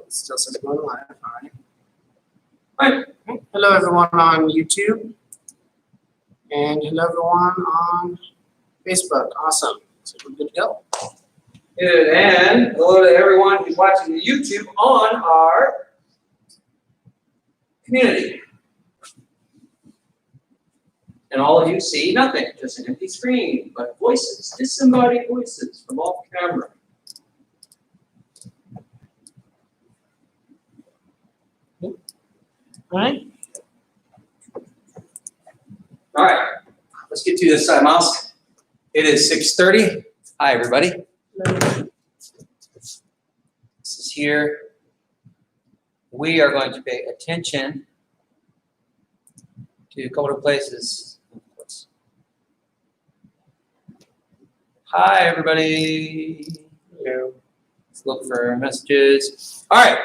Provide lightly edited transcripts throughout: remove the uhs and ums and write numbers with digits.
It still says going live. All right. All right. Hello, everyone on YouTube. And hello, everyone on Facebook. Awesome. So we're good to go. Good. And hello to everyone who's watching the YouTube on our community. And all of you see nothing, just an empty screen, but voices, disembodied voices from off camera. All right. All right, let's get to this side, Miles. It is 6:30. Hi, everybody. This is here. We are going to pay attention to a couple of places. Hi, everybody. Hello. Let's look for messages. All right.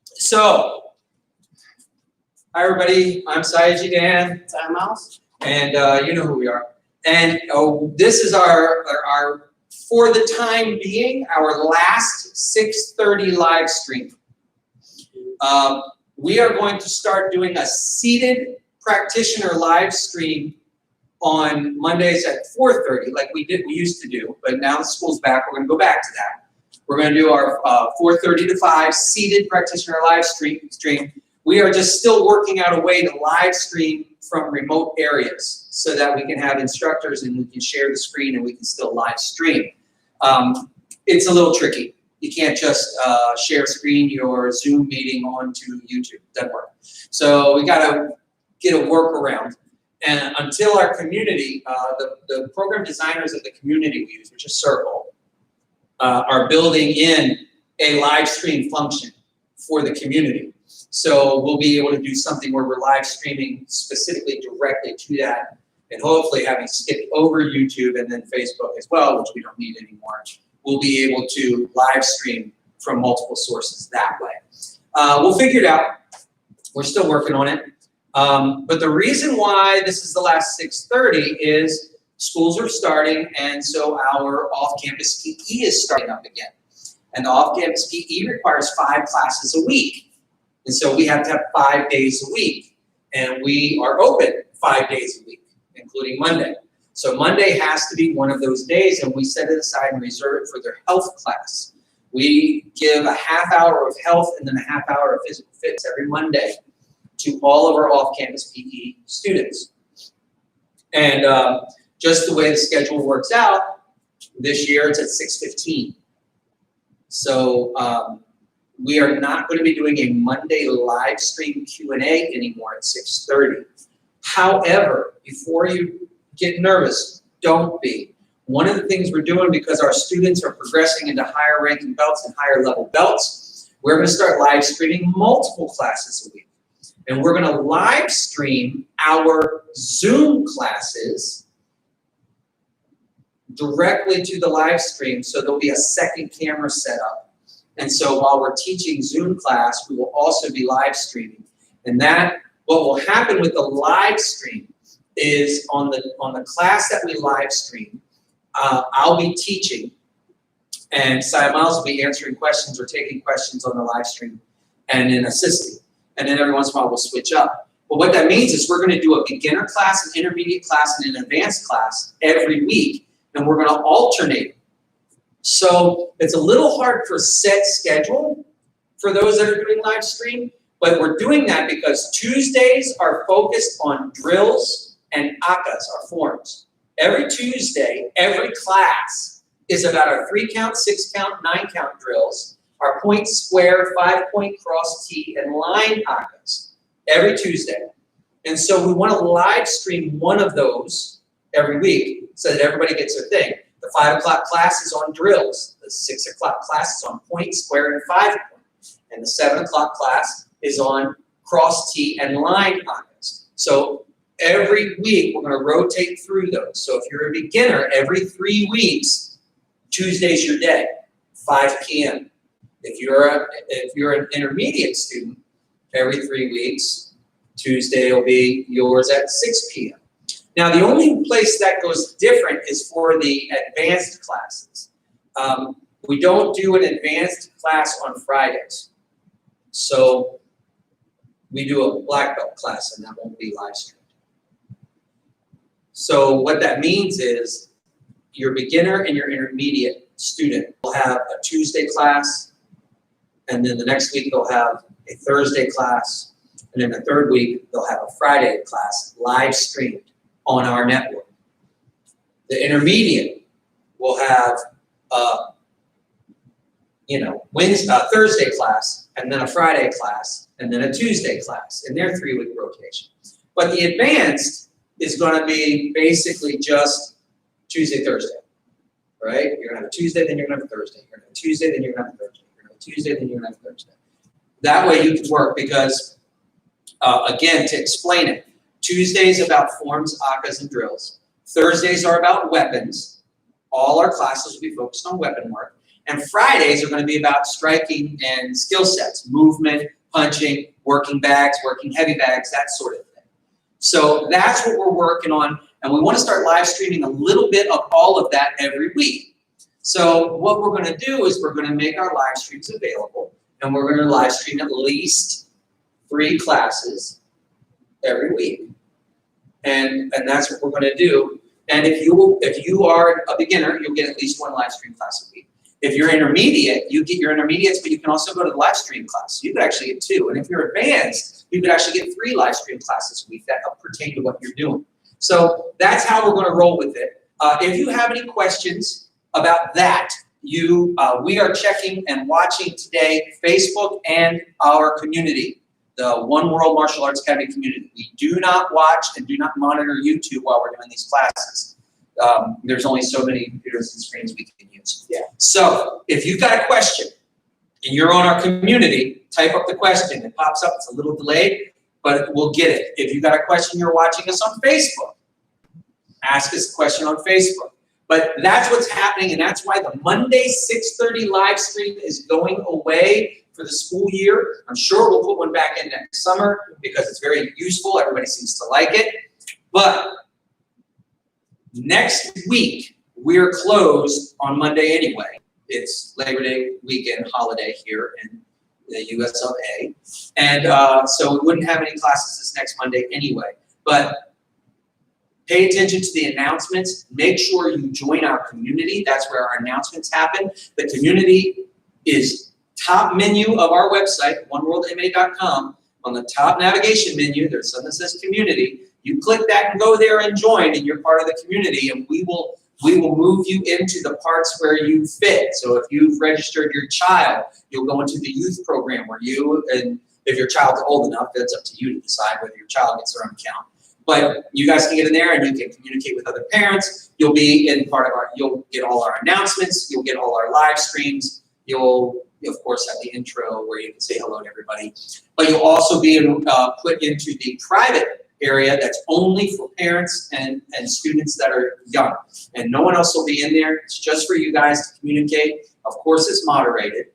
So, hi, everybody. I'm Sayaji Dan. Time Mouse. And you know who we are. And this is our, for the time being, our last 6:30 live stream. We are going to start doing a seated practitioner live stream on Mondays at 4:30, like we used to do, but now the school's back, we're gonna go back to that. We're gonna do our 4:30 to 5 seated practitioner live stream. We are just still working out a way to live stream from remote areas so that we can have instructors and we can share the screen and we can still live stream. It's a little tricky. You can't just share screen your Zoom meeting onto YouTube. Doesn't work. So we gotta get a workaround. And until our community, the program designers of the community we use, which is Circle, are building in a live stream function for the community. So we'll be able to do something where we're live streaming specifically directly to that, and hopefully having skipped over YouTube and then Facebook as well, which we don't need anymore. We'll be able to live stream from multiple sources that way. We'll figure it out. We're still working on it. But the reason why this is the last 6:30 is schools are starting, and so our off-campus PE is starting up again. And the off-campus PE requires 5 classes a week. And so we have to have 5 days a week. And we are open 5 days a week, including Monday. So Monday has to be one of those days, and we set it aside and reserve it for their health class. We give a half hour of health and then a half hour of physical fitness every Monday to all of our off-campus PE students. And just the way the schedule works out, this year it's at 6:15. So we are not going to be doing a Monday live stream Q&A anymore at 6:30. However, before you get nervous, don't be. One of the things we're doing, because our students are progressing into higher ranking belts and higher level belts, we're going to start live streaming multiple classes a week. And we're going to live stream our Zoom classes directly to the live stream, so there'll be a second camera set up. And so while we're teaching Zoom class, we will also be live streaming. And that, what will happen with the live stream is on the class that we live stream, I'll be teaching, and Saya Miles will be answering questions or taking questions on the live stream and then assisting. And then every once in a while we'll switch up. But what that means is we're going to do a beginner class, an intermediate class, and an advanced class every week, and we're going to alternate. So it's a little hard for set schedule for those that are doing live stream, but we're doing that because Tuesdays are focused on drills and ACAs, our forms. Every Tuesday, every class is about our 3-count, 6-count, 9-count drills, our point square, 5-point cross T, and line ACAs every Tuesday. And so we want to live stream one of those every week so that everybody gets their thing. The 5 o'clock class is on drills. The 6 o'clock class is on point, square, and 5-point. And the 7 o'clock class is on cross T and line ACAs. So every week we're going to rotate through those. So if you're a beginner, every 3 weeks, Tuesday's your day, 5 p.m. If you're an intermediate student, every 3 weeks, Tuesday will be yours at 6 p.m. Now, the only place that goes different is for the advanced classes. We don't do an advanced class on Fridays. So we do a black belt class and that won't be live streamed. So what that means is your beginner and your intermediate student will have a Tuesday class, and then the next week they'll have a Thursday class, and then the third week they'll have a Friday class live streamed on our network. The intermediate will have Thursday class, and then a Friday class, and then a Tuesday class in their 3-week rotation. But the advanced is going to be basically just Tuesday, Thursday, right? You're going to have a Tuesday, then you're going to have a Thursday. You're going to have a Tuesday, then you're going to have a Thursday. You're going to have a Tuesday, then you're going to have a Thursday. That way you can work because, again, to explain it, Tuesdays about forms, ACAs, and drills. Thursdays are about weapons. All our classes will be focused on weapon work. And Fridays are going to be about striking and skill sets, movement, punching, working bags, working heavy bags, that sort of thing. So that's what we're working on. And we want to start live streaming a little bit of all of that every week. So what we're going to do is we're going to make our live streams available. And we're going to live stream at least 3 classes every week. And that's what we're going to do. And if you are a beginner, you'll get at least 1 live stream class a week. If you're intermediate, you get your intermediates, but you can also go to the live stream class. You could actually get 2. And if you're advanced, you could actually get 3 live stream classes a week that pertain to what you're doing. So that's how we're going to roll with it. If you have any questions about that, we are checking and watching today Facebook and our community, the One World Martial Arts Academy community. We do not watch and do not monitor YouTube while we're doing these classes. There's only so many computers and screens we can use. Yeah. So if you've got a question and you're on our community, type up the question. It pops up. It's a little delayed, but we'll get it. If you've got a question, you're watching us on Facebook, ask us a question on Facebook. But that's what's happening, and that's why the Monday 6:30 live stream is going away for the school year. I'm sure we'll put one back in next summer because it's very useful. Everybody seems to like it. But next week, we're closed on Monday anyway. It's Labor Day weekend holiday here in the US of A. And so we wouldn't have any classes this next Monday anyway. But pay attention to the announcements. Make sure you join our community. That's where our announcements happen. The community is top menu of our website, oneworldma.com. On the top navigation menu, there's something that says community. You click that and go there and join, and you're part of the community, and we will move you into the parts where you fit. So if you've registered your child, you'll go into the youth program where and if your child's old enough, that's up to you to decide whether your child gets their own account. But you guys can get in there and you can communicate with other parents. You'll be in you'll get all our announcements. You'll get all our live streams. You'll, of course, have the intro where you can say hello to everybody. But you'll also be put into the private area that's only for parents and students that are young. And no one else will be in there. It's just for you guys to communicate. Of course, it's moderated.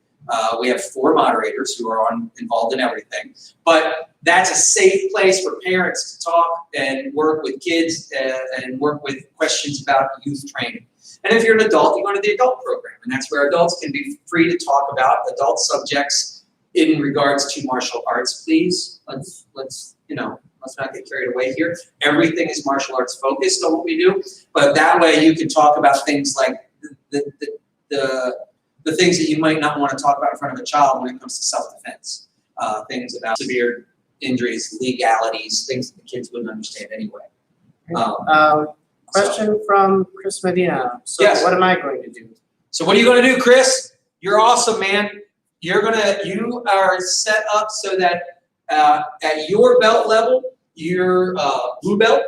We have 4 moderators who are involved in everything. But that's a safe place for parents to talk and work with kids and work with questions about youth training. And if you're an adult, you go to the adult program. And that's where adults can be free to talk about adult subjects in regards to martial arts. Please, let's not get carried away here. Everything is martial arts focused on what we do. But that way you can talk about things like the things that you might not want to talk about in front of a child when it comes to self-defense. Things about severe injuries, legalities, things that the kids wouldn't understand anyway. Question from Chris Medina. So yes. What am I going to do? So what are you going to do, Chris? You're awesome, man. You are set up so that at your belt level, you're blue belt.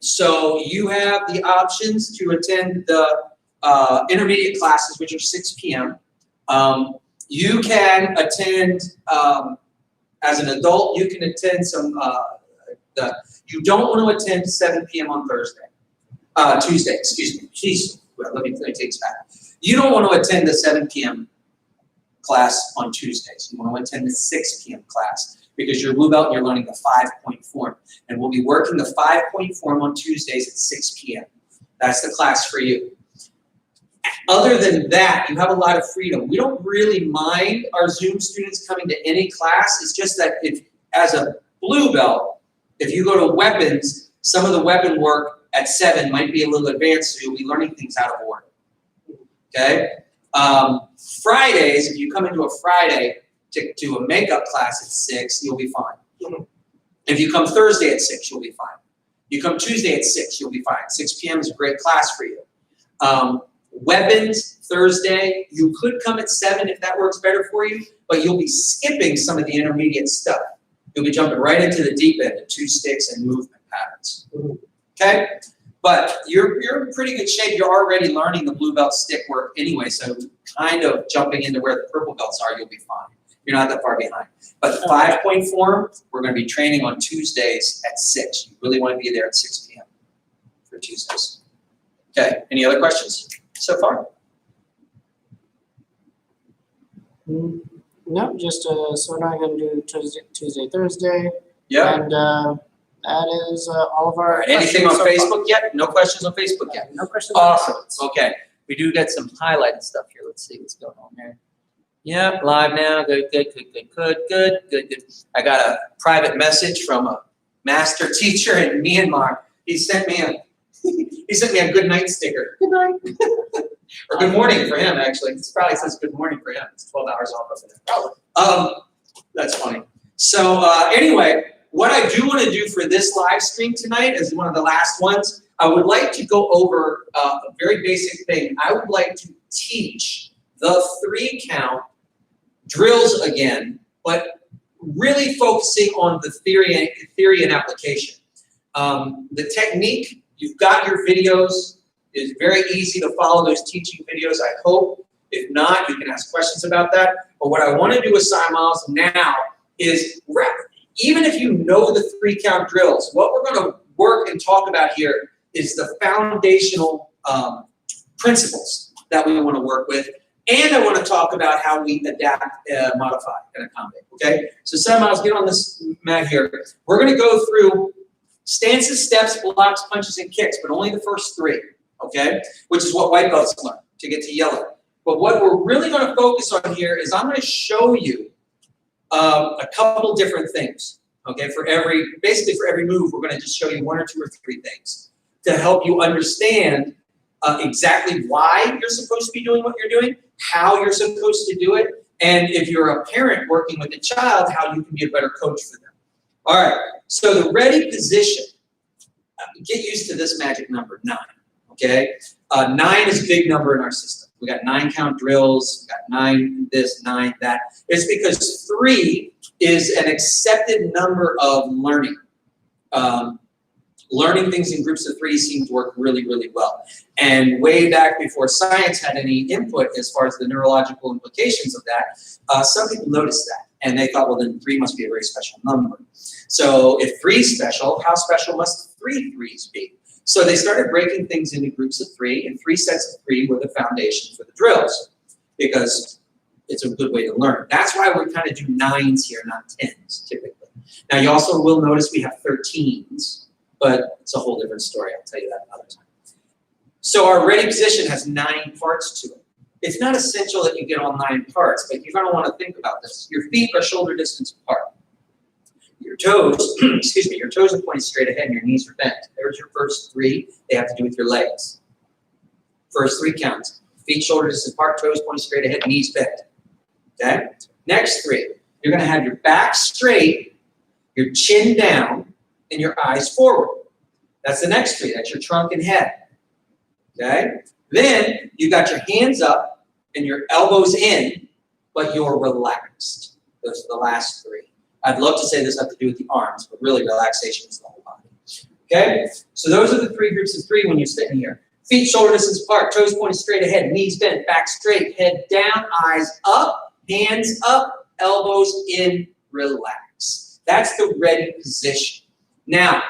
So you have the options to attend the intermediate classes, which are 6 p.m. You can attend, as an adult, you can attend you don't want to attend 7 p.m. on Tuesday, excuse me. Jeez, well, let me take this back. You don't want to attend the 7 p.m. class on Tuesdays. You want to attend the 6 p.m. class because you're blue belt and you're learning the 5-point form. And we'll be working the 5-point form on Tuesdays at 6 p.m. That's the class for you. Other than that, you have a lot of freedom. We don't really mind our Zoom students coming to any class. It's just that if, as a blue belt, if you go to weapons, some of the weapon work at 7 might be a little advanced, so you'll be learning things out of order. Okay? Fridays, if you come into a Friday to do a makeup class at 6, you'll be fine. If you come Thursday at 6, you'll be fine. You come Tuesday at 6, you'll be fine. 6 p.m. is a great class for you. Weapons, Thursday, you could come at 7 if that works better for you, but you'll be skipping some of the intermediate stuff. You'll be jumping right into the deep end of 2 sticks and movement patterns. Okay? But you're in pretty good shape. You're already learning the blue belt stick work anyway, so kind of jumping into where the purple belts are, you'll be fine. You're not that far behind. But the 5-point form, we're going to be training on Tuesdays at 6. You really want to be there at 6 p.m. for Tuesdays. Okay, any other questions so far? No, just so we're not going to do Tuesday, Thursday. Yeah. And that is all of our. Anything on questions so Facebook yet? No questions on Facebook yet? No questions. Awesome. Okay, we do get some highlighted stuff here. Let's see what's going on there. Yep, live now. Good. I got a private message from a master teacher in Myanmar. He sent me a good night sticker. Good night. Or good morning for him, actually. It probably says good morning for him. It's 12 hours off of it. That's funny. So anyway, what I do want to do for this live stream tonight is one of the last ones. I would like to go over a very basic thing. I would like to teach the 3-count drills again, but really focusing on the theory and application. The technique, you've got your videos. It's very easy to follow those teaching videos, I hope. If not, you can ask questions about that. But what I want to do with Cy Miles now is, even if you know the 3-count drills, what we're going to work and talk about here is the foundational principles that we want to work with. And I want to talk about how we adapt, modify, and accommodate, okay? So Cy Miles, get on this mat here. We're going to go through stances, steps, blocks, punches, and kicks, but only the first 3, okay? Which is what white belts learn to get to yellow. But what we're really going to focus on here is I'm going to show you a couple different things, okay? Basically for every move, we're going to just show you 1 or 2 or 3 things to help you understand exactly why you're supposed to be doing what you're doing, how you're supposed to do it, and if you're a parent working with a child, how you can be a better coach for them. All right, so the ready position, get used to this magic number, 9, okay? 9 is a big number in our system. We got 9-count drills, we got 9 this, 9 that. It's because 3 is an accepted number of learning. Learning things in groups of 3 seems to work really, really well. And way back before science had any input as far as the neurological implications of that, some people noticed that. And they thought, well, then 3 must be a very special number. So if 3 is special, how special must 3 3s be? So they started breaking things into groups of 3, and 3 sets of 3 were the foundation for the drills, because it's a good way to learn. That's why we kind of do 9s here, not 10s, typically. Now, you also will notice we have 13s. But it's a whole different story. I'll tell you that another time. So our ready position has 9 parts to it. It's not essential that you get all 9 parts, but you're going to want to think about this. Your feet are shoulder distance apart. Your toes, excuse me, your toes are pointing straight ahead and your knees are bent. There's your first 3. They have to do with your legs. First 3 counts. Feet shoulder distance apart, toes pointing straight ahead, knees bent. Okay? Next 3. You're going to have your back straight, your chin down, and your eyes forward. That's the next 3. That's your trunk and head. Okay? Then you got your hands up and your elbows in, but you're relaxed. Those are the last 3. I'd love to say this has to do with the arms, but really relaxation is the whole body. Okay? So those are the 3 groups of 3 when you're sitting here. Feet shoulder distance apart, toes pointing straight ahead, knees bent, back straight, head down, eyes up, hands up, elbows in, relax. That's the ready position. Now,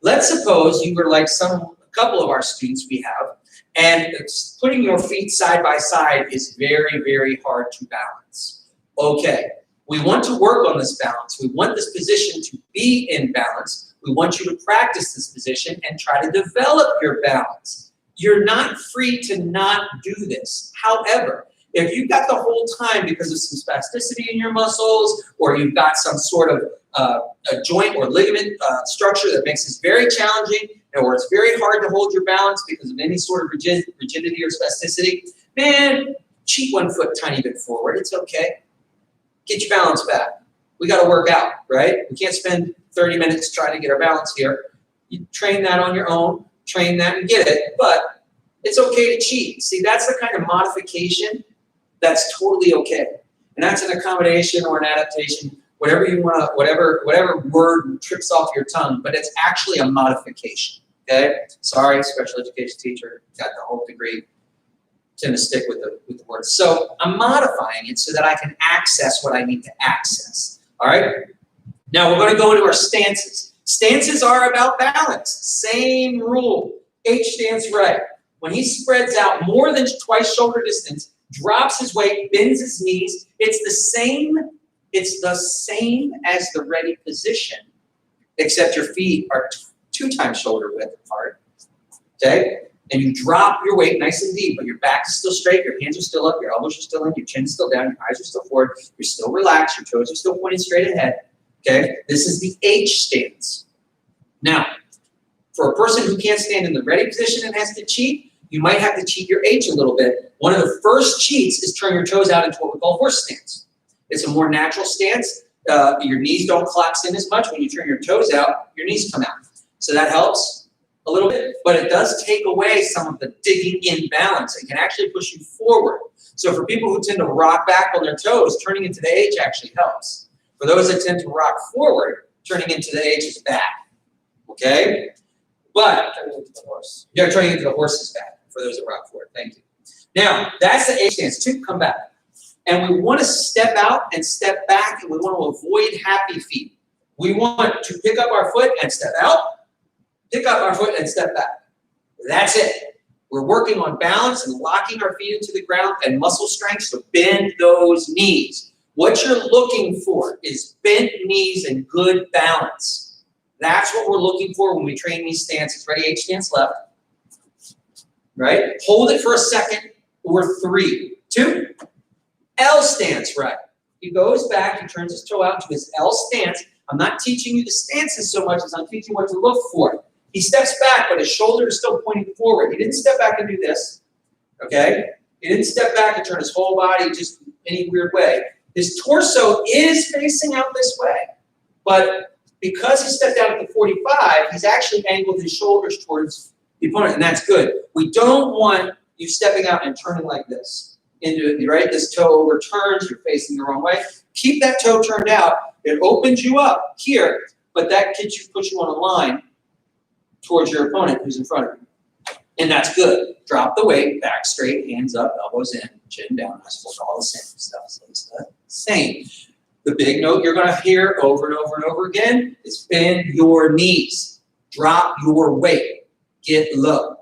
let's suppose you were like a couple of our students we have, and putting your feet side by side is very, very hard to balance. Okay, we want to work on this balance. We want this position to be in balance. We want you to practice this position and try to develop your balance. you're not free to not do this. However, if you've got the whole time because of some spasticity in your muscles, or you've got some sort of a joint or ligament structure that makes this very challenging, or it's very hard to hold your balance because of any sort of rigidity or spasticity, man, cheat 1 foot tiny bit forward. It's okay. Get your balance back. We got to work out, right? We can't spend 30 minutes trying to get our balance here. You train that on your own, train that and get it, but it's okay to cheat. See, that's the kind of modification that's totally okay. And that's an accommodation or an adaptation, whatever you want to, whatever word trips off your tongue, but it's actually a modification, okay? Sorry, special education teacher, got the whole degree. Tend to stick with the words. So I'm modifying it so that I can access what I need to access, all right? Now we're going to go into our stances. Stances are about balance. Same rule. H stance right. When he spreads out more than twice shoulder distance, drops his weight, bends his knees, it's the same as the ready position, except your feet are 2 times shoulder width apart, okay? And you drop your weight nice and deep, but your back is still straight, your hands are still up, your elbows are still in, your chin's still down, your eyes are still forward, you're still relaxed, your toes are still pointing straight ahead, okay? This is the H stance. Now, for a person who can't stand in the ready position and has to cheat, you might have to cheat your H a little bit. One of the first cheats is turn your toes out into what we call horse stance. It's a more natural stance. Your knees don't collapse in as much. When you turn your toes out, your knees come out. So that helps a little bit, but it does take away some of the digging in balance. It can actually push you forward. So for people who tend to rock back on their toes, turning into the H actually helps. For those that tend to rock forward, turning into the H is bad, okay? But turning into the horse. Yeah, turning into the horse is bad for those that rock forward. Thank you. Now, that's the H stance. 2, come back. And we want to step out and step back, and we want to avoid happy feet. We want to pick up our foot and step out, pick up our foot and step back. That's it. We're working on balance and locking our feet into the ground and muscle strength, so bend those knees. What you're looking for is bent knees and good balance. That's what we're looking for when we train these stances. Ready, H stance left. Right? Hold it for a second or 3, 2. L stance right. He goes back, he turns his toe out to his L stance. I'm not teaching you the stances so much as I'm teaching what to look for. He steps back, but his shoulder is still pointing forward. He didn't step back and do this, okay? He didn't step back and turn his whole body just any weird way. His torso is facing out this way, but because he stepped out at the 45, he's actually angled his shoulders towards the opponent, and that's good. We don't want you stepping out and turning like this. Right? This toe overturns, you're facing the wrong way. Keep that toe turned out. It opens you up here, but that puts you on a line towards your opponent who's in front of you. And that's good. Drop the weight, back straight, hands up, elbows in, chin down. I suppose all the same stuff. So it's the same. The big note you're going to hear over and over and over again is bend your knees. Drop your weight. Get low.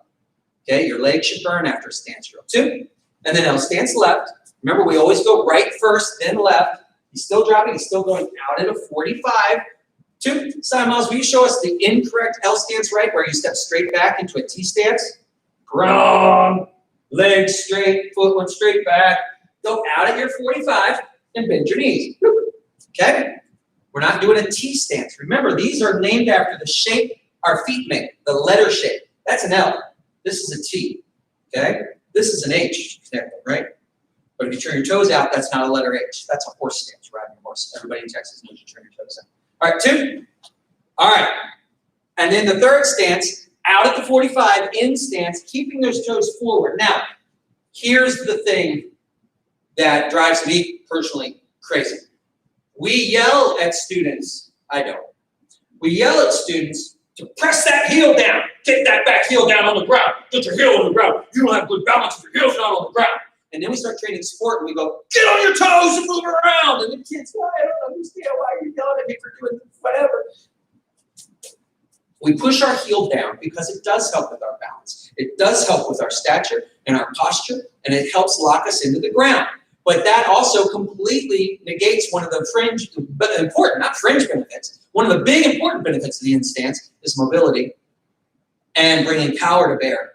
Okay, your legs should burn after a stance drill. 2. And then L stance left. Remember, we always go right first, then left. He's still dropping. He's still going out at a 45. 2. Simon Miles, will you show us the incorrect L stance right, where you step straight back into a T stance? Ground, legs straight, foot went straight back. Go out at your 45 and bend your knees. Okay? We're not doing a T stance. Remember, these are named after the shape our feet make, the letter shape. That's an L. This is a T. Okay? This is an H, right? But if you turn your toes out, that's not a letter H. That's a horse stance, riding a horse. Everybody in Texas knows you turn your toes in. All right, 2. All right. And then the third stance, out at the 45, in stance, keeping those toes forward. Now, here's the thing that drives me personally crazy. We yell at students, I don't. We yell at students to press that heel down. Get that back heel down on the ground. Get your heel on the ground. You don't have good balance if your heel's not on the ground. And then we start training sport and we go, get on your toes and move around. And the kids go, I don't understand why you're yelling at me for doing whatever. We push our heel down because it does help with our balance. It does help with our stature and our posture, and it helps lock us into the ground. But that also completely negates one of the one of the big important benefits of the in stance is mobility and bringing power to bear.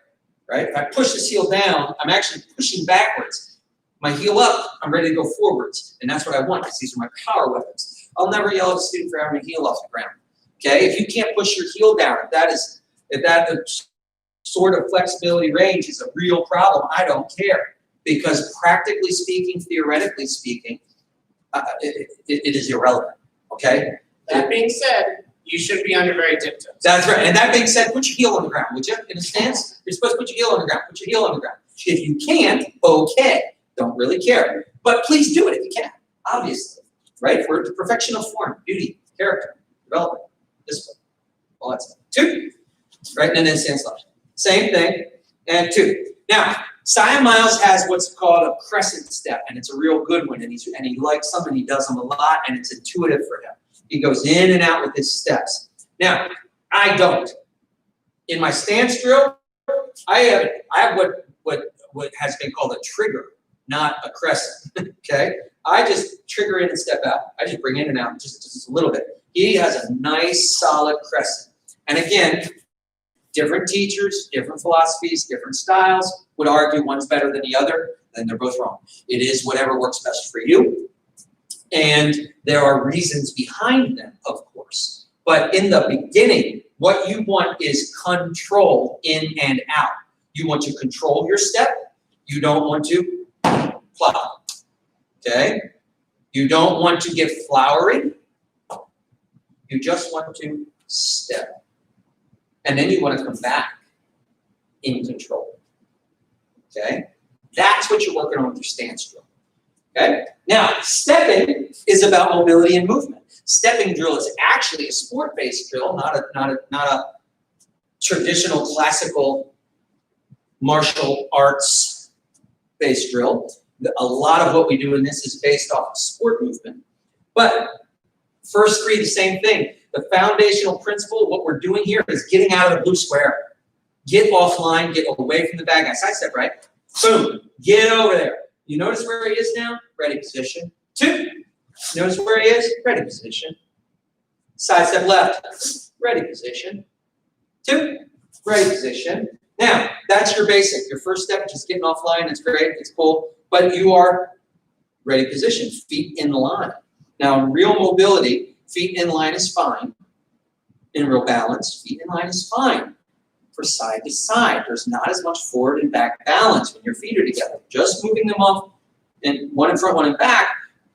right? If I push this heel down, I'm actually pushing backwards. My heel up, I'm ready to go forwards. And that's what I want, because these are my power weapons. I'll never yell at a student for having a heel off the ground. Okay? If you can't push your heel down, if that sort of flexibility range is a real problem, I don't care. Because practically speaking, theoretically speaking, it is irrelevant. Okay? That being said, you should be under very tiptoes. That's right. And that being said, put your heel on the ground, would you? In a stance, you're supposed to put your heel on the ground. Put your heel on the ground. If you can't, okay. Don't really care. But please do it if you can, obviously. Right? For the perfection of form, beauty, character, development, discipline, all that stuff. 2. Right? And then stance left. Same thing. And 2. Now, Sia Miles has what's called a crescent step, and it's a real good one. And he likes them, and he does them a lot, and it's intuitive for him. He goes in and out with his steps. Now, I don't. In my stance drill, I have what has been called a trigger, not a crescent. Okay? I just trigger in and step out. I just bring in and out just a little bit. He has a nice, solid crescent. And again, different teachers, different philosophies, different styles would argue one's better than the other, then they're both wrong. It is whatever works best for you. And there are reasons behind them, of course. But in the beginning, what you want is control in and out. You want to control your step. You don't want to plop. Okay? You don't want to get flowery. You just want to step. And then you want to come back in control. Okay? That's what you're working on with your stance drill. Okay? Now, stepping is about mobility and movement. Stepping drill is actually a sport-based drill, not a traditional classical martial arts-based drill. A lot of what we do in this is based off of sport movement. But first 3, the same thing. The foundational principle, what we're doing here is getting out of the blue square. Get offline, get away from the bad guy. Side step, right? Boom. Get over there. You notice where he is now? Ready position. 2. Notice where he is? Ready position. Side step left. Ready position. 2. Ready position. Now, that's your basic. Your first step, just getting offline. It's great. It's cool. But you are ready position. Feet in line. Now, in real mobility, feet in line is fine. In real balance, feet in line is fine. For side to side, there's not as much forward and back balance when your feet are together. Just moving them off, and one in front, one in back,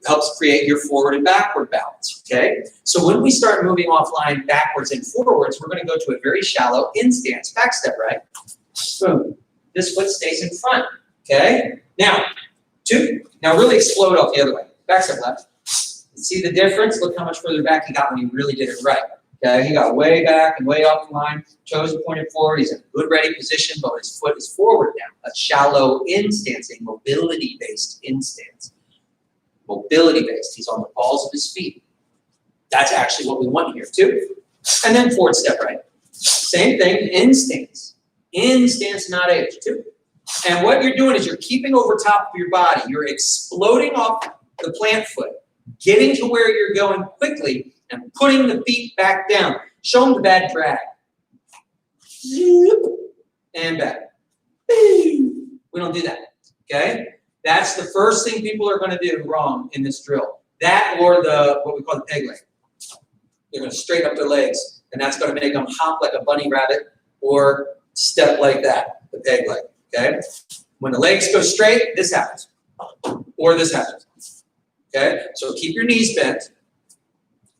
helps create your forward and backward balance, okay? So when we start moving offline backwards and forwards, we're gonna go to a very shallow in stance, back step, right? Boom. This foot stays in front, okay? Now, 2, now really explode off the other way. Back step left. See the difference? Look how much further back he got when he really did it right. Okay, he got way back and way off the line, toes are pointed forward, he's in a good ready position, but his foot is forward now. A shallow in stance, a mobility-based in stance. Mobility-based, he's on the balls of his feet. That's actually what we want here too. And then forward step right. Same thing, in stance. In stance, not edge too. And what you're doing is you're keeping over top of your body. You're exploding off the plant foot, getting to where you're going quickly, and putting the feet back down. Show them the bad drag. And back. We don't do that, okay? That's the first thing people are going to do wrong in this drill. That or what we call the peg leg. They're going to straighten up their legs, and that's going to make them hop like a bunny rabbit or step like that, the peg leg, okay? When the legs go straight, this happens, or this happens, okay? So keep your knees bent.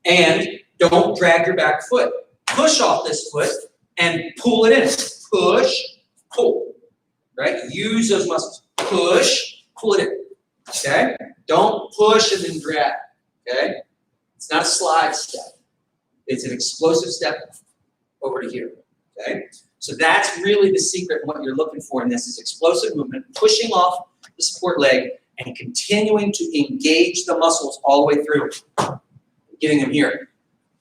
And don't drag your back foot. Push off this foot and pull it in. Push, pull, right? Use those muscles. Push, pull it in, okay? Don't push and then drag, okay? It's not a slide step. It's an explosive step over to here, okay? So that's really the secret. What you're looking for in this is explosive movement, pushing off the support leg and continuing to engage the muscles all the way through. Getting them here.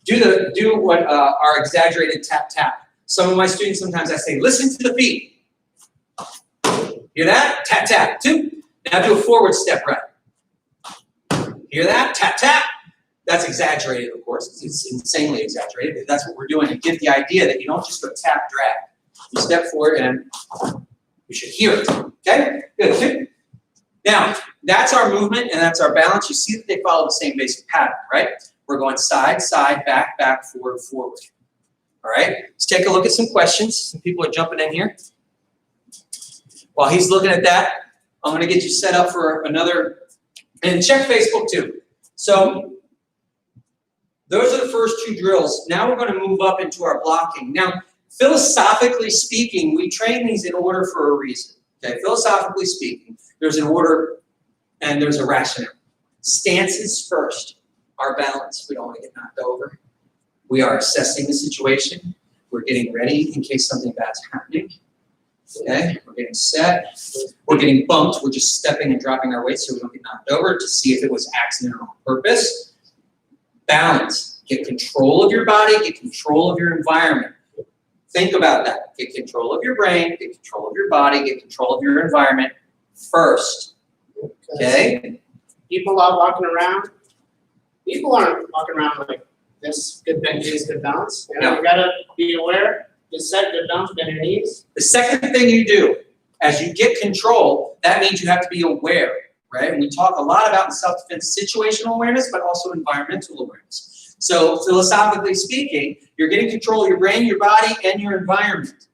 Do what our exaggerated tap tap. Some of my students, sometimes I say, listen to the beat. Hear that? Tap tap. 2. Now do a forward step right. Hear that? Tap tap. That's exaggerated, of course. It's insanely exaggerated. But that's what we're doing to give the idea that you don't just go tap drag. You step forward and You should hear it, okay? Good. Now, that's our movement and that's our balance. You see that they follow the same basic pattern, right? We're going side, side, back, back, forward, forward. All right, let's take a look at some questions. Some people are jumping in here. While he's looking at that, I'm going to get you set up for another, and check Facebook too. So those are the first two drills. Now we're going to move up into our blocking. Now, philosophically speaking, we train these in order for a reason. Okay, philosophically speaking, there's an order and there's a rationale. Stances first. Our balance, we don't want to get knocked over. We are assessing the situation. We're getting ready in case something bad's happening. Okay, we're getting set. We're getting bumped. We're just stepping and dropping our weight so we don't get knocked over to see if it was accident or on purpose. Balance. Get control of your body. Get control of your environment. Think about that. Get control of your brain. Get control of your body. Get control of your environment first. Okay? People are walking around. People aren't walking around like this. Good bend knees, good balance. You know, No. you gotta be aware. Good set, good balance, bend your knees. The second thing you do, as you get control, that means you have to be aware, right? And we talk a lot about in self-defense situational awareness, but also environmental awareness. So philosophically speaking, you're getting control of your brain, your body, and your environment.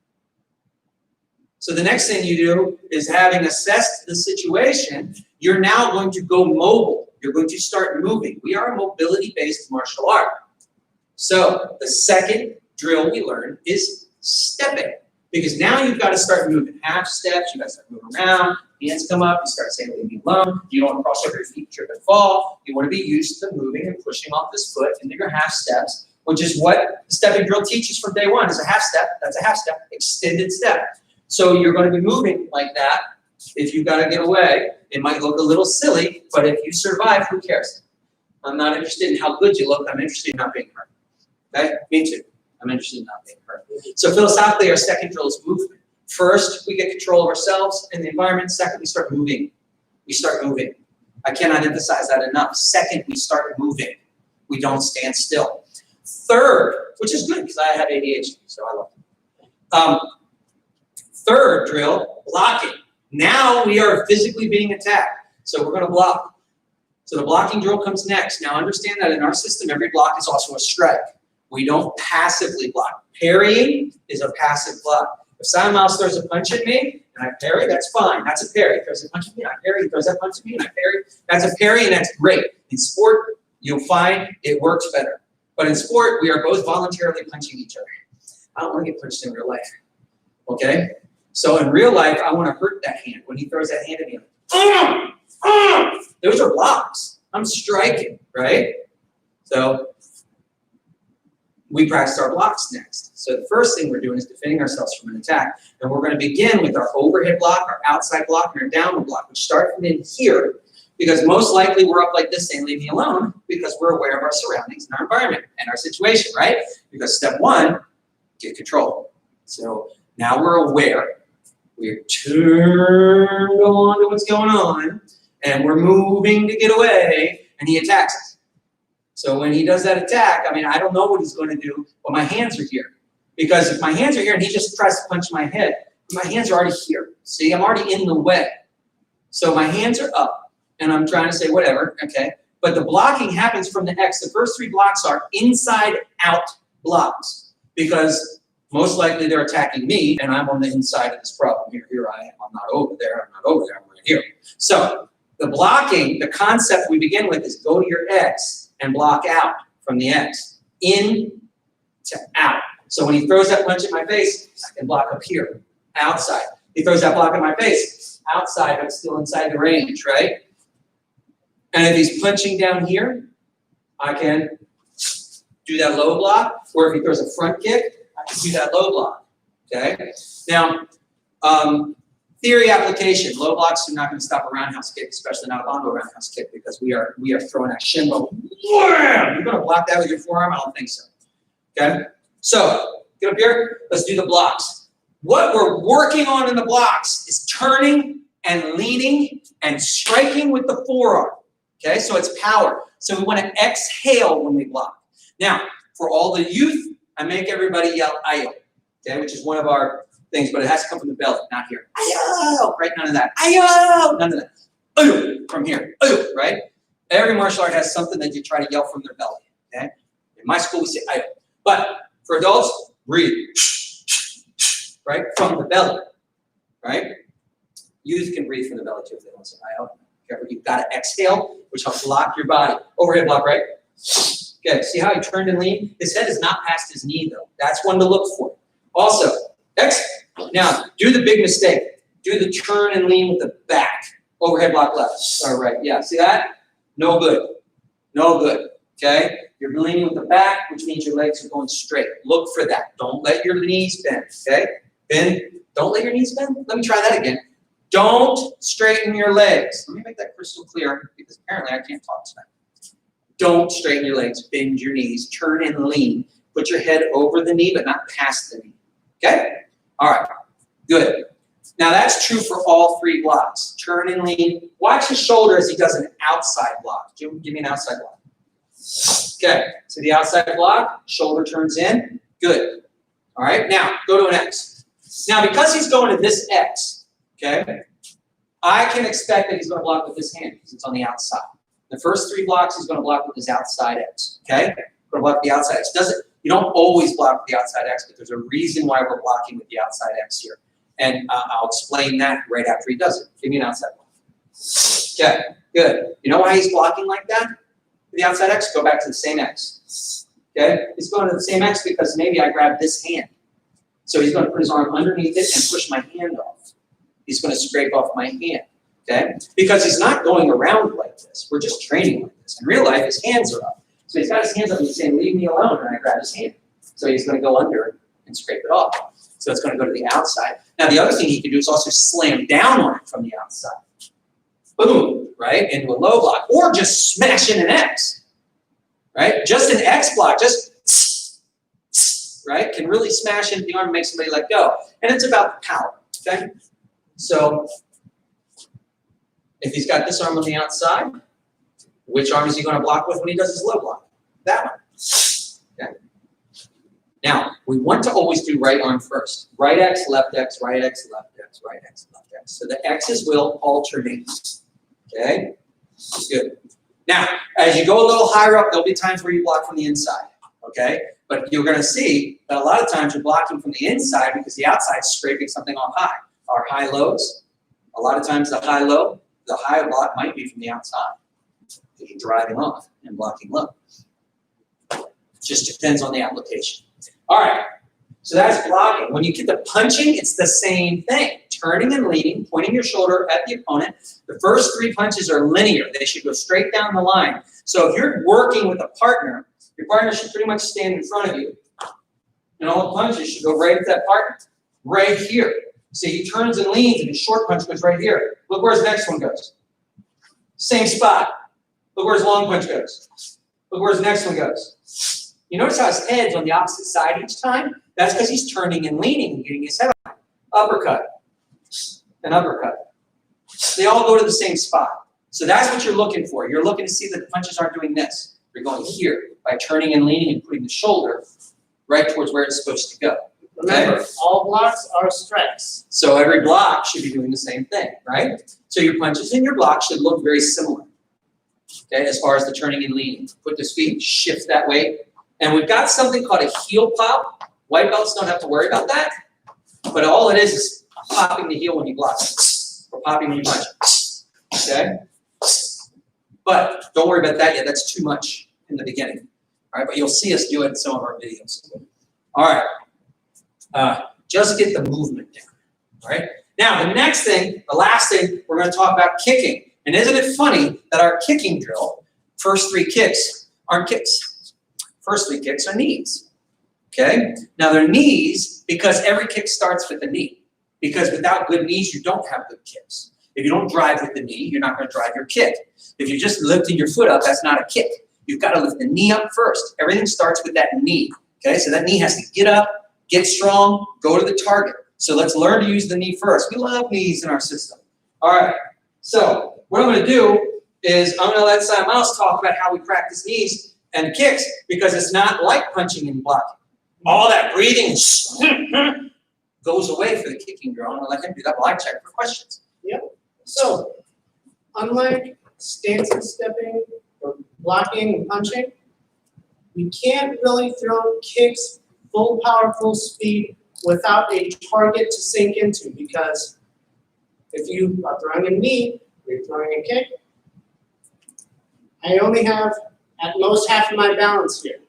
So the next thing you do is, having assessed the situation, you're now going to go mobile. You're going to start moving. We are a mobility-based martial art. So the second drill we learn is stepping, because now you've got to start moving. Half steps, you've got to start moving around, hands come up, you start saying, leave me alone. You don't want to cross over your feet, trip and fall. You want to be used to moving and pushing off this foot into your half steps, which is what the stepping drill teaches from day one. Is a half step, that's a half step, extended step. So you're going to be moving like that. If you've got to get away, it might look a little silly, but if you survive, who cares? I'm not interested in how good you look, I'm interested in not being hurt. Okay? Me too. I'm interested in not being hurt. So philosophically, our second drill is movement. First, we get control of ourselves and the environment. Second, we start moving. We start moving. I cannot emphasize that enough. Second, we start moving. We don't stand still. Third, which is good because I have ADHD, so I love it. Third drill, blocking. Now we are physically being attacked, so we're going to block. So the blocking drill comes next. Now understand that in our system, every block is also a strike. We don't passively block. Parrying is a passive block. If Simon Miles throws a punch at me and I parry, that's fine. That's a parry. He throws a punch at me and I parry. He throws that punch at me and I parry. That's a parry and that's great. In sport, you'll find it works better. But in sport, we are both voluntarily punching each other. I don't want to get punched in real life. Okay? So in real life, I want to hurt that hand. When he throws that hand at me, those are blocks. I'm striking, right? So we practice our blocks next. So the first thing we're doing is defending ourselves from an attack. And we're going to begin with our overhead block, our outside block, and our downward block, which start from in here, because most likely we're up like this saying, leave me alone, because we're aware of our surroundings and our environment and our situation, right? Because step one, get control. So now we're aware. We're turned on to what's going on, and we're moving to get away, and he attacks us. So when he does that attack, I mean, I don't know what he's going to do, but my hands are here. Because if my hands are here and he just tries to punch my head, my hands are already here. See, I'm already in the way. So my hands are up, and I'm trying to say whatever, okay? But the blocking happens from the X. The first three blocks are inside-out blocks, because most likely they're attacking me, and I'm on the inside of this problem here. Here I am. I'm not over there. I'm not over there. I'm right here. So the blocking, the concept we begin with is go to your X and block out from the X. In to out. So when he throws that punch in my face, I can block up here, outside. He throws that block in my face, outside, but still inside the range, right? And if he's punching down here, I can do that low block, or if he throws a front kick, I can do that low block, okay? Now, theory application. Low blocks are not going to stop a roundhouse kick, especially not a Bondo roundhouse kick, because we are throwing that shin low. Wham! You're going to block that with your forearm? I don't think so, okay? So, get up here. Let's do the blocks. What we're working on in the blocks is turning and leaning and striking with the forearm, okay? So it's power. So we want to exhale when we block. Now, for all the youth, I make everybody yell "ayo," okay, which is one of our things, but it has to come from the belly, not here. Ayo, right? None of that. Ayo, none of that. Ayo, from here. Ayo, right? Every martial art has something that you try to yell from their belly. Okay? In my school, we say ayo. But for adults, breathe. Right? From the belly. Right? Youth can breathe from the belly too if they want to say ayo. Careful, you've got to exhale, which helps lock your body. Overhead block, right? Okay, see how he turned and leaned? His head is not past his knee, though. That's one to look for. Also, exhale. Now, do the big mistake. Do the turn and lean with the back. Overhead block left. Or right. Yeah, see that? No good. No good. Okay? You're leaning with the back, which means your legs are going straight. Look for that. Don't let your knees bend. Okay? Bend. Don't let your knees bend. Let me try that again. Don't straighten your legs. Let me make that crystal clear because apparently I can't talk tonight. Don't straighten your legs. Bend your knees. Turn and lean. Put your head over the knee, but not past the knee. Okay? All right. Good. Now that's true for all three blocks. Turn and lean. Watch his shoulder as he does an outside block. Give me an outside block. Okay. So the outside block, shoulder turns in. Good. All right. Now go to an X. Now because he's going to this X, okay, I can expect that he's going to block with this hand because it's on the outside. The first three blocks he's going to block with his outside X. Okay? Going to block the outside X. You don't always block with the outside X, but there's a reason why we're blocking with the outside X here. And I'll explain that right after he does it. Give me an outside block. Okay, good. You know why he's blocking like that? The outside X, go back to the same X. Okay? He's going to the same X because maybe I grabbed this hand. So he's going to put his arm underneath it and push my hand off. He's going to scrape off my hand. Okay? Because he's not going around like this. We're just training like this. In real life, his hands are up. So he's got his hands up and he's saying, leave me alone, and I grab his hand. So he's going to go under it and scrape it off. So it's going to go to the outside. Now, the other thing he can do is also slam down on it from the outside. Boom, right? Into a low block. Or just smash in an X. Right? Just an X block. Just, right? Can really smash into the arm and make somebody let go. And it's about the power. Okay? So, if he's got this arm on the outside, which arm is he going to block with when he does his low block? That one. Okay. Now, we want to always do right arm first. Right X, left X, right X, left X, right X, left X. So the X's will alternate. Okay? Good. Now, as you go a little higher up, there'll be times where you block from the inside. Okay? But you're going to see that a lot of times you're blocking from the inside because the outside's scraping something off high. Our high lows, a lot of times the high low, the high block might be from the outside. Because you're driving off and blocking low. Just depends on the application. All right, so that's blocking. When you get the punching, it's the same thing. Turning and leaning, pointing your shoulder at the opponent. The first three punches are linear. They should go straight down the line. So if you're working with a partner, your partner should pretty much stand in front of you. And all the punches should go right at that partner, right here. So he turns and leans, and his short punch goes right here. Look where his next one goes. Same spot. Look where his long punch goes. Look where his next one goes. You notice how his head's on the opposite side each time? That's because he's turning and leaning and getting his head on. Uppercut. An uppercut. They all go to the same spot. So that's what you're looking for. You're looking to see that the punches aren't doing this. They're going here by turning and leaning and putting the shoulder right towards where it's supposed to go. Remember, all blocks are strikes. So every block should be doing the same thing, right? So your punches and your blocks should look very similar. Okay, as far as the turning and leaning. Put this feet, shift that way. And we've got something called a heel pop. White belts don't have to worry about that. But all it is popping the heel when you block. Or popping when you punch. Okay? But don't worry about that yet. That's too much in the beginning. All right, but you'll see us do it in some of our videos. All right. Just get the movement down. All right. Now, the next thing, the last thing, we're going to talk about kicking. And isn't it funny that our kicking drill, first three kicks, aren't kicks. First three kicks are knees. Okay? Now, they're knees because every kick starts with the knee. Because without good knees, you don't have good kicks. If you don't drive with the knee, you're not going to drive your kick. If you're just lifting your foot up, that's not a kick. You've got to lift the knee up first. Everything starts with that knee. Okay? So that knee has to get up, get strong, go to the target. So let's learn to use the knee first. We love knees in our system. All right. So what I'm going to do is I'm going to let Simon Miles talk about how we practice knees and kicks because it's not like punching and blocking. All that breathing, goes away for the kicking drill, and I'll let him do that while I check for questions. So, unlike stance and stepping or blocking and punching, we can't really throw kicks full power, full speed without a target to sink into, because if you are throwing a knee, you're throwing a kick, I only have at most half of my balance here.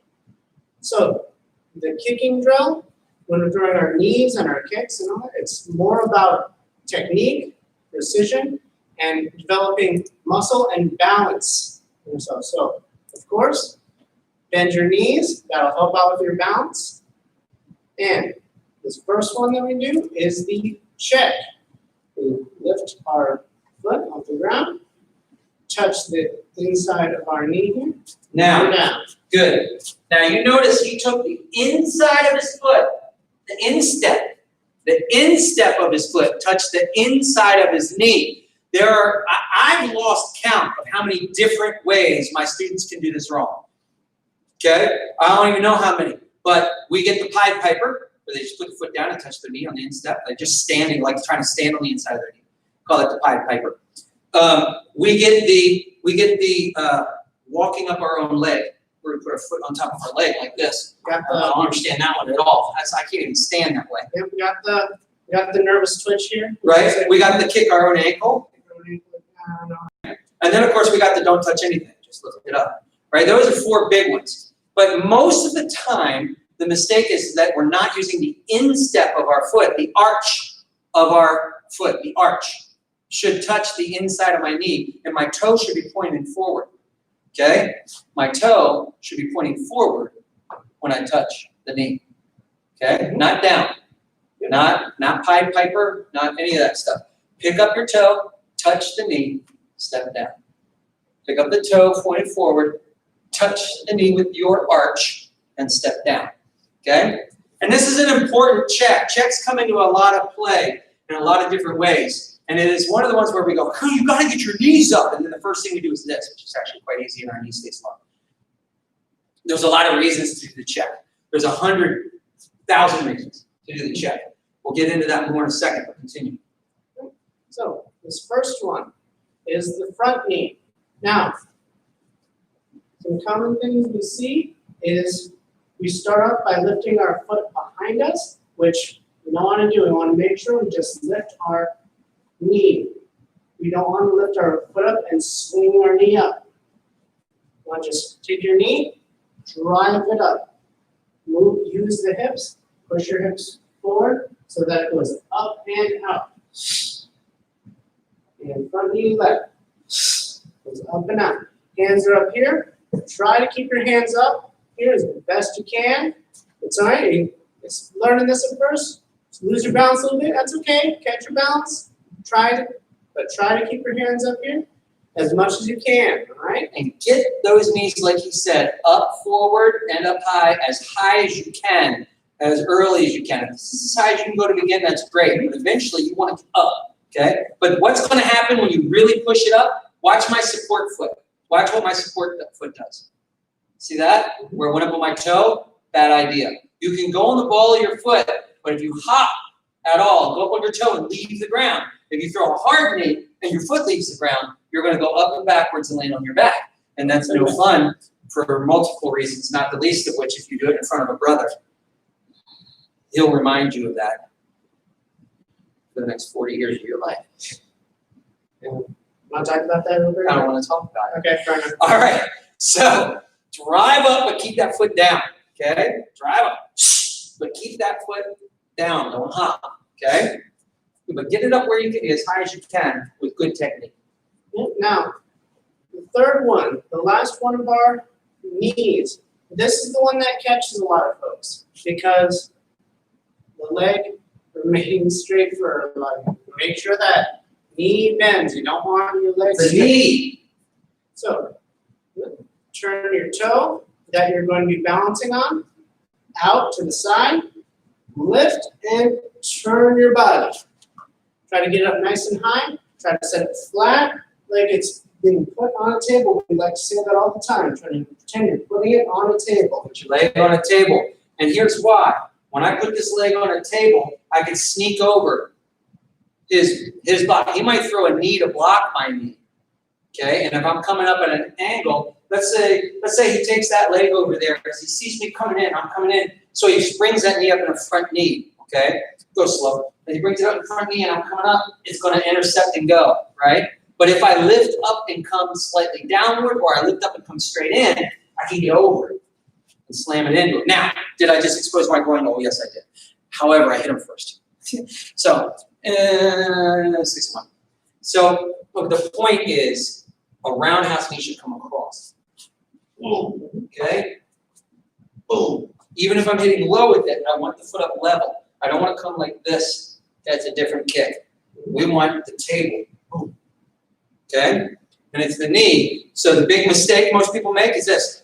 So the kicking drill, when we're throwing our knees and our kicks and all that, it's more about technique, precision, and developing muscle and balance in yourself. So, of course, bend your knees, that'll help out with your balance. And this first one that we do is the check. We lift our foot off the ground, touch the inside of our knee here, Now, down. good. Now you notice he took the inside of his foot, the instep of his foot touched the inside of his knee. I've lost count of how many different ways my students can do this wrong. Okay? I don't even know how many. But we get the Pied Piper, where they just put the foot down and touch their knee on the instep. They're just standing, like trying to stand on the inside of their knee. Call it the Pied Piper. We get the walking up our own leg, where we put our foot on top of our leg like this. I don't understand that one at all. I can't even stand that way. Yep, we got the nervous twitch here. Right? We got the kick our own ankle. And then, of course, we got the don't touch anything. Just lift it up. Right? Those are 4 big ones. But most of the time, the mistake is that we're not using the instep of our foot, the arch of our foot. The arch should touch the inside of my knee, and my toe should be pointing forward. Okay? My toe should be pointing forward when I touch the knee. Okay? Not down. Not Pied Piper, not any of that stuff. Pick up your toe, touch the knee, step down. Pick up the toe, point it forward, touch the knee with your arch, and step down. Okay? And this is an important check. Checks come into a lot of play in a lot of different ways. And it is one of the ones where we go, oh, you got to get your knees up. And then the first thing we do is this, which is actually quite easy, and our knee stays long. There's a lot of reasons to do the check. There's 100,000 reasons to do the check. We'll get into that more in a second, but continue. So this first one is the front knee. Now, some common things we see is we start off by lifting our foot behind us, which we don't want to do. We want to make sure we just lift our knee. We don't want to lift our foot up and swing our knee up. You want to just take your knee, drive it up. Use the hips, push your hips forward so that it goes up and out. And front knee left. Goes up and out. Hands are up here. Try to keep your hands up here as best you can. It's all right. It's learning this at first. Lose your balance a little bit. That's okay. Catch your balance. Try to keep your hands up here as much as you can. All right. And get those knees, like he said, up forward and up high as you can, as early as you can. If this is as high as you can go to begin, that's great. But eventually you want it up. Okay? But what's going to happen when you really push it up? Watch my support foot. Watch what my support foot does. See that? Where it went up on my toe? Bad idea. You can go on the ball of your foot, but if you hop at all, go up on your toe and leave the ground. If you throw a hard knee and your foot leaves the ground, you're going to go up and backwards and land on your back. And that's no fun for multiple reasons, not the least of which if you do it in front of a brother. He'll remind you of that for the next 40 years of your life. Want to talk about that a little bit? I don't want to talk about it. Okay, fair enough. All right. So drive up, but keep that foot down. Okay? Drive up, but keep that foot down. Don't hop. Okay? But get it up where you can, as high as you can, with good technique. Now, the third one, the last one of our knees. This is the one that catches a lot of folks because the leg remains straight for a lot. Make sure that knee bends. You don't want your legs. The knee. So, turn your toe that you're going to be balancing on out to the side. Lift and turn your body. Try to get it up nice and high. Try to set it flat, like it's being put on a table. We like to say that all the time. Try to pretend you're putting it on a table. Put your leg on a table. And here's why. When I put this leg on a table, I could sneak over his block. He might throw a knee to block my knee. Okay, and if I'm coming up at an angle, let's say he takes that leg over there because he sees me coming in, I'm coming in, so he brings that knee up in a front knee, okay? Go slow. And he brings it up in front knee and I'm coming up, it's gonna intercept and go, right? But if I lift up and come slightly downward, or I lift up and come straight in, I can get over it and slam it into it. Now, did I just expose my groin? Oh, yes, I did. However, I hit him first. So, 6-1. So, look, the point is, a roundhouse knee should come across. Boom. Okay? Boom. Even if I'm hitting low with it, I want the foot up level. I don't want to come like this. That's a different kick. We want the table. Boom. Okay? And it's the knee. So the big mistake most people make is this.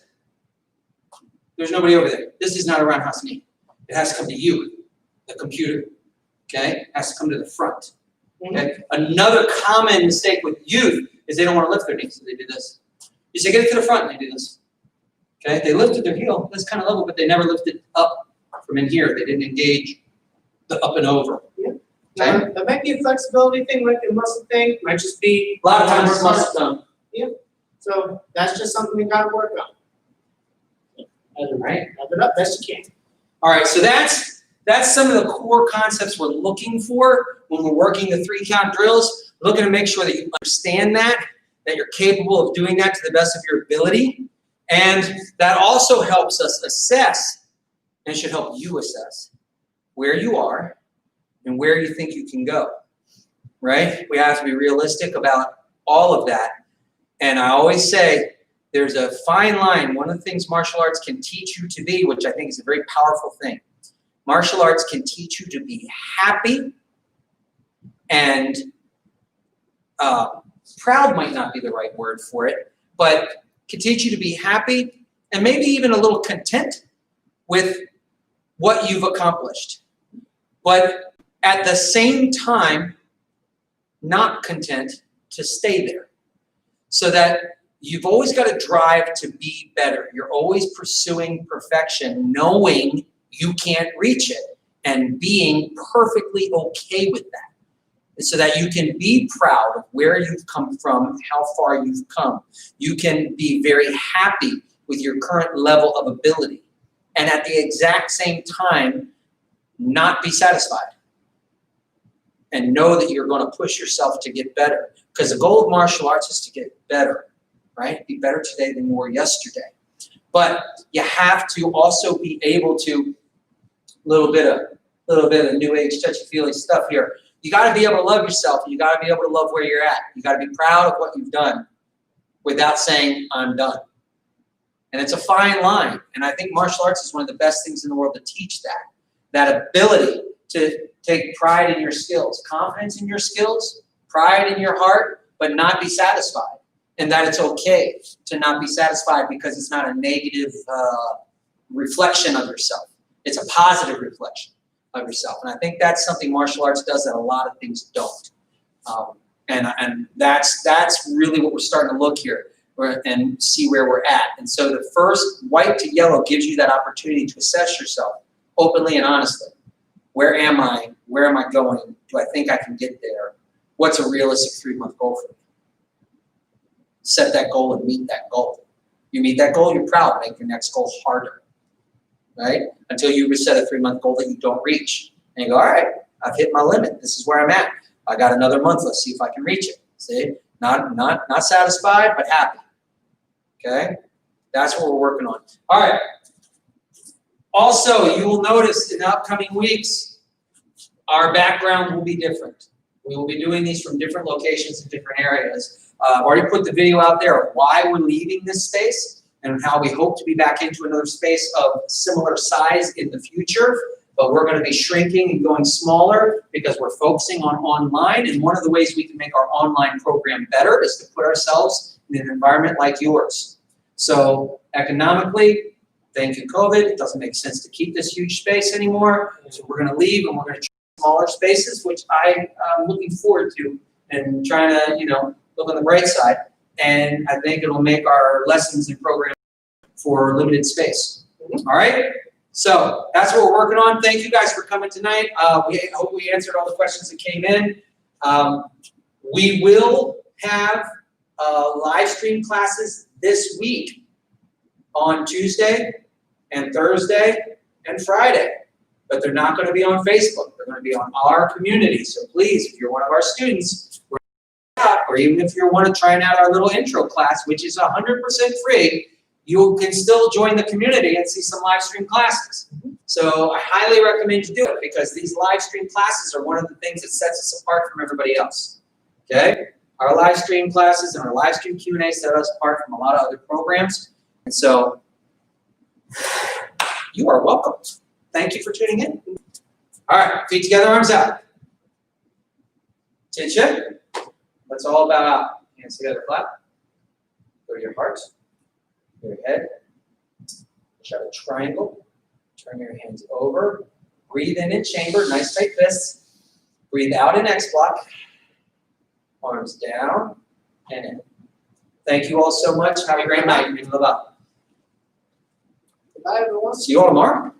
There's nobody over there. This is not a roundhouse knee. It has to come to you, the computer. Okay? It has to come to the front. Okay? Another common mistake with youth is they don't want to lift their knees, so they do this. You say, get it to the front, and they do this. Okay? They lifted their heel, this kind of level, but they never lifted up from in here. They didn't engage the up and over. Yeah. Okay? That might be a flexibility thing, like a muscle thing, might just be. A lot of times it's muscle tone. Yeah. So that's just something we gotta work on. Right? Help it up best you can. All right, so that's some of the core concepts we're looking for when we're working the 3-count drills. Looking to make sure that you understand that you're capable of doing that to the best of your ability. And that also helps us assess, and should help you assess, where you are and where you think you can go, right? We have to be realistic about all of that. And I always say, there's a fine line. One of the things martial arts can teach you to be, which I think is a very powerful thing. Martial arts can teach you to be happy, and proud might not be the right word for it, but can teach you to be happy and maybe even a little content with what you've accomplished. But at the same time, not content to stay there. So that you've always got to drive to be better. You're always pursuing perfection, knowing you can't reach it, and being perfectly okay with that. So that you can be proud of where you've come from, how far you've come. You can be very happy with your current level of ability. And at the exact same time, not be satisfied. And know that you're going to push yourself to get better. Because the goal of martial arts is to get better, right? Be better today than you were yesterday. But you have to also be able to, little bit of new age touchy-feely stuff here. You got to be able to love yourself. You got to be able to love where you're at. You got to be proud of what you've done without saying, I'm done. And it's a fine line. And I think martial arts is one of the best things in the world to teach that. That ability to take pride in your skills, confidence in your skills, pride in your heart, but not be satisfied. And that it's okay to not be satisfied because it's not a negative reflection of yourself. It's a positive reflection of yourself. And I think that's something martial arts does that a lot of things don't. And that's really what we're starting to look here and see where we're at. And so the first white to yellow gives you that opportunity to assess yourself openly and honestly. Where am I? Where am I going? Do I think I can get there? What's a realistic 3-month goal for me? Set that goal and meet that goal. You meet that goal, you're proud. Make your next goal harder, right? Until you set a 3-month goal that you don't reach. And you go, all right, I've hit my limit. This is where I'm at. I got another month. Let's see if I can reach it. See, not satisfied, but happy. Okay, that's what we're working on. All right. Also, you will notice in the upcoming weeks, our background will be different. We will be doing these from different locations in different areas. I've already put the video out there of why we're leaving this space and how we hope to be back into another space of similar size in the future. But we're going to be shrinking and going smaller because we're focusing on online. And one of the ways we can make our online program better is to put ourselves in an environment like yours. So economically, thank you, COVID, it doesn't make sense to keep this huge space anymore. So we're going to leave and we're going to try smaller spaces, which I'm looking forward to and trying to, look on the bright side. And I think it'll make our lessons and programs for limited space. All right? So that's what we're working on. Thank you guys for coming tonight. We hope we answered all the questions that came in. We will have live stream classes this week on Tuesday and Thursday and Friday, but they're not going to be on Facebook. They're going to be on our community. So please, if you're one of our students, or even if you want to try out our little intro class, which is 100% free, you can still join the community and see some live stream classes. So I highly recommend you do it because these live stream classes are one of the things that sets us apart from everybody else. Okay? Our live stream classes and our live stream Q&A set us apart from a lot of other programs. And so you are welcome. Thank you for tuning in. All right, feet together, arms out. Chin chin. Let's all bow out. Hands together, clap. Go to your heart. Go to your head. Show a triangle. Turn your hands over. Breathe in chamber, nice tight fists. Breathe out in X block. Arms down and in. Thank you all so much. Have a great night. Goodbye, everyone. See you all tomorrow.